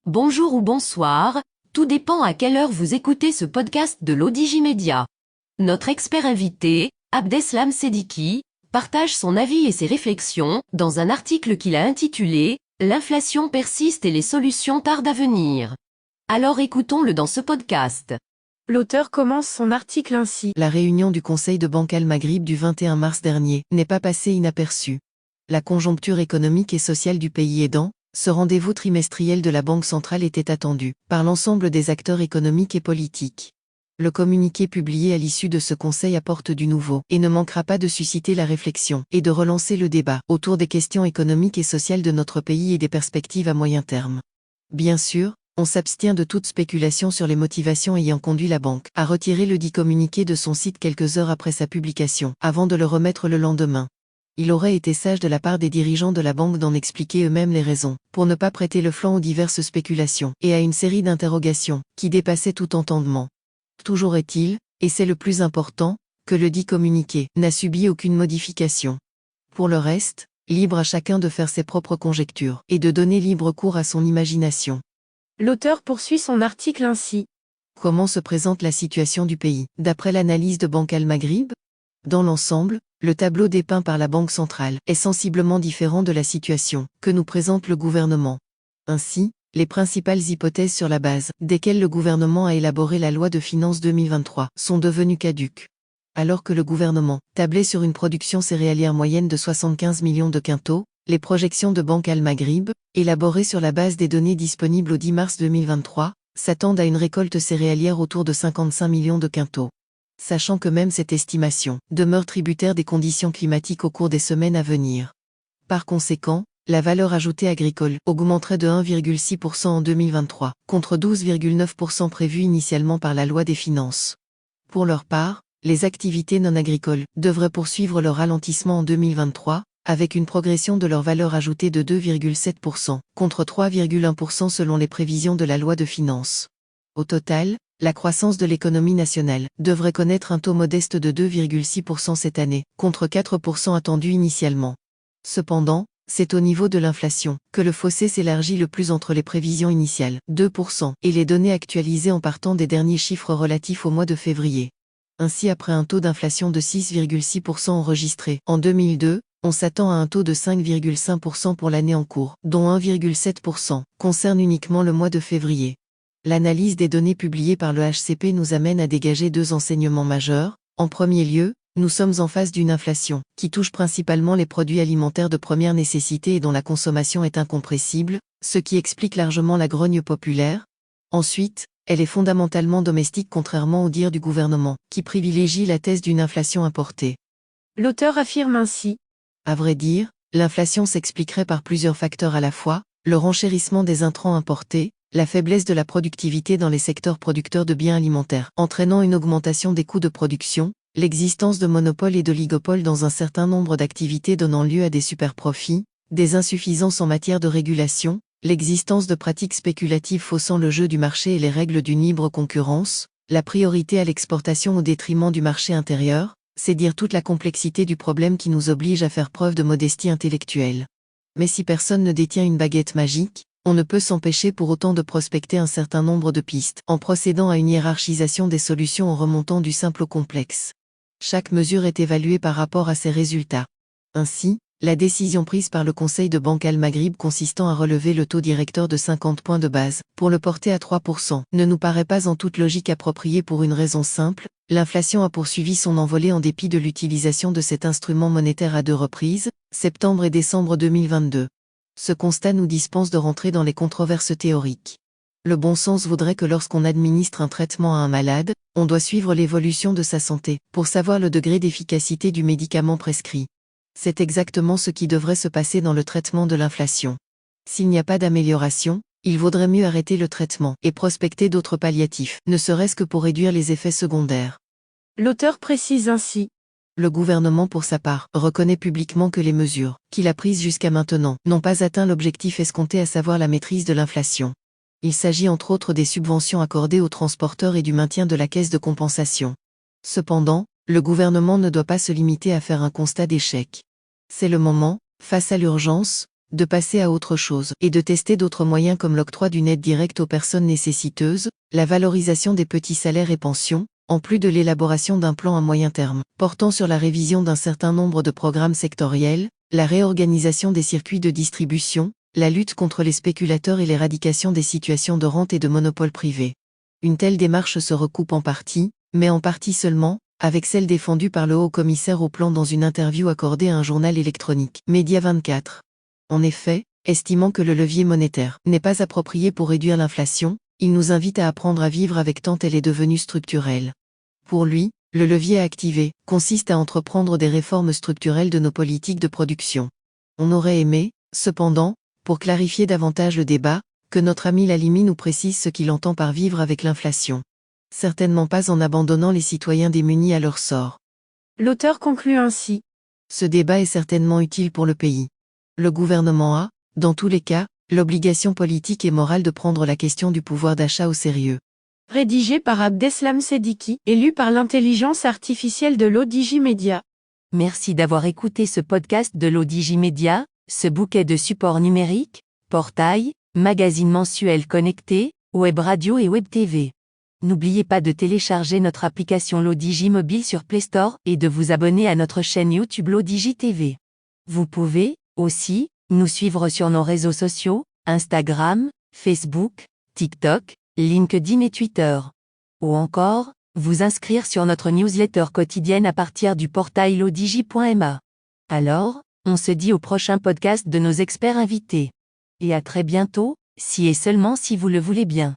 Bonjour ou bonsoir, tout dépend à quelle heure vous écoutez ce podcast de l'Odigimédia. Notre expert invité, Abdeslam Sediki, partage son avis et ses réflexions dans un article qu'il a intitulé « L'inflation persiste et les solutions tardent à venir ». Alors écoutons-le dans ce podcast. L'auteur commence son article ainsi. La réunion du Conseil de Banque Al Maghrib du 21 mars dernier n'est pas passée inaperçue. La conjoncture économique et sociale du pays aidant, ce rendez-vous trimestriel de la Banque centrale était attendu par l'ensemble des acteurs économiques et politiques. Le communiqué publié à l'issue de ce conseil apporte du nouveau et ne manquera pas de susciter la réflexion et de relancer le débat autour des questions économiques et sociales de notre pays et des perspectives à moyen terme. Bien sûr, on s'abstient de toute spéculation sur les motivations ayant conduit la banque à retirer le dit communiqué de son site quelques heures après sa publication, avant de le remettre le lendemain. Il aurait été sage de la part des dirigeants de la banque d'en expliquer eux-mêmes les raisons, pour ne pas prêter le flanc aux diverses spéculations et à une série d'interrogations qui dépassaient tout entendement. Toujours est-il, et c'est le plus important, que le dit communiqué n'a subi aucune modification. Pour le reste, libre à chacun de faire ses propres conjectures et de donner libre cours à son imagination. L'auteur poursuit son article ainsi. Comment se présente la situation du pays, d'après l'analyse de Banque Al Maghrib? Dans l'ensemble, le tableau dépeint par la Banque centrale est sensiblement différent de la situation que nous présente le gouvernement. Ainsi, les principales hypothèses sur la base desquelles le gouvernement a élaboré la loi de finances 2023 sont devenues caduques. Alors que le gouvernement tablait sur une production céréalière moyenne de 75 millions de quintaux, les projections de Banque Al Maghrib, élaborées sur la base des données disponibles au 10 mars 2023, s'attendent à une récolte céréalière autour de 55 millions de quintaux. Sachant que même cette estimation demeure tributaire des conditions climatiques au cours des semaines à venir. Par conséquent, la valeur ajoutée agricole augmenterait de 1,6% en 2023, contre 12,9% prévu initialement par la loi des finances. Pour leur part, les activités non agricoles devraient poursuivre leur ralentissement en 2023, avec une progression de leur valeur ajoutée de 2,7%, contre 3,1% selon les prévisions de la loi de finances. Au total, la croissance de l'économie nationale devrait connaître un taux modeste de 2,6% cette année, contre 4% attendu initialement. Cependant, c'est au niveau de l'inflation que le fossé s'élargit le plus entre les prévisions initiales, 2%, et les données actualisées en partant des derniers chiffres relatifs au mois de février. Ainsi, après un taux d'inflation de 6,6% enregistré en 2002, on s'attend à un taux de 5,5% pour l'année en cours, dont 1,7% concerne uniquement le mois de février. L'analyse des données publiées par le HCP nous amène à dégager deux enseignements majeurs. En premier lieu, nous sommes en face d'une inflation qui touche principalement les produits alimentaires de première nécessité et dont la consommation est incompressible, ce qui explique largement la grogne populaire. Ensuite, elle est fondamentalement domestique contrairement au dire du gouvernement, qui privilégie la thèse d'une inflation importée. L'auteur affirme ainsi. À vrai dire, l'inflation s'expliquerait par plusieurs facteurs à la fois, le renchérissement des intrants importés, la faiblesse de la productivité dans les secteurs producteurs de biens alimentaires, entraînant une augmentation des coûts de production, l'existence de monopoles et d'oligopoles dans un certain nombre d'activités donnant lieu à des superprofits, des insuffisances en matière de régulation, l'existence de pratiques spéculatives faussant le jeu du marché et les règles d'une libre concurrence, la priorité à l'exportation au détriment du marché intérieur, c'est dire toute la complexité du problème qui nous oblige à faire preuve de modestie intellectuelle. Mais si personne ne détient une baguette magique, on ne peut s'empêcher pour autant de prospecter un certain nombre de pistes, en procédant à une hiérarchisation des solutions en remontant du simple au complexe. Chaque mesure est évaluée par rapport à ses résultats. Ainsi, la décision prise par le Conseil de Banque Al Maghrib consistant à relever le taux directeur de 50 points de base, pour le porter à 3%, ne nous paraît pas en toute logique appropriée pour une raison simple, l'inflation a poursuivi son envolée en dépit de l'utilisation de cet instrument monétaire à deux reprises, septembre et décembre 2022. Ce constat nous dispense de rentrer dans les controverses théoriques. Le bon sens voudrait que lorsqu'on administre un traitement à un malade, on doit suivre l'évolution de sa santé, pour savoir le degré d'efficacité du médicament prescrit. C'est exactement ce qui devrait se passer dans le traitement de l'inflation. S'il n'y a pas d'amélioration, il vaudrait mieux arrêter le traitement et prospecter d'autres palliatifs, ne serait-ce que pour réduire les effets secondaires. L'auteur précise ainsi. Le gouvernement pour sa part reconnaît publiquement que les mesures qu'il a prises jusqu'à maintenant n'ont pas atteint l'objectif escompté, à savoir la maîtrise de l'inflation. Il s'agit entre autres des subventions accordées aux transporteurs et du maintien de la caisse de compensation. Cependant, le gouvernement ne doit pas se limiter à faire un constat d'échec. C'est le moment, face à l'urgence, de passer à autre chose et de tester d'autres moyens comme l'octroi d'une aide directe aux personnes nécessiteuses, la valorisation des petits salaires et pensions, en plus de l'élaboration d'un plan à moyen terme, portant sur la révision d'un certain nombre de programmes sectoriels, la réorganisation des circuits de distribution, la lutte contre les spéculateurs et l'éradication des situations de rente et de monopole privé. Une telle démarche se recoupe en partie, mais en partie seulement, avec celle défendue par le haut-commissaire au plan dans une interview accordée à un journal électronique, Média 24. En effet, estimant que le levier monétaire n'est pas approprié pour réduire l'inflation, il nous invite à apprendre à vivre avec tant elle est devenue structurelle. Pour lui, le levier à activer consiste à entreprendre des réformes structurelles de nos politiques de production. On aurait aimé, cependant, pour clarifier davantage le débat, que notre ami Lalimi nous précise ce qu'il entend par vivre avec l'inflation. Certainement pas en abandonnant les citoyens démunis à leur sort. L'auteur conclut ainsi. Ce débat est certainement utile pour le pays. Le gouvernement a, dans tous les cas, l'obligation politique et morale de prendre la question du pouvoir d'achat au sérieux. Rédigé par Abdeslam Sediki, élu par l'intelligence artificielle de l'Odigimédia. Merci d'avoir écouté ce podcast de l'Odigimédia, ce bouquet de supports numériques, portail, magazine mensuel connecté, web radio et web TV. N'oubliez pas de télécharger notre application l'Odigi mobile sur Play Store et de vous abonner à notre chaîne YouTube l'Odigi TV. Vous pouvez, aussi, nous suivre sur nos réseaux sociaux, Instagram, Facebook, TikTok, LinkedIn et Twitter. Ou encore, vous inscrire sur notre newsletter quotidienne à partir du portail lodigi.ma. Alors, on se dit au prochain podcast de nos experts invités. Et à très bientôt, si et seulement si vous le voulez bien.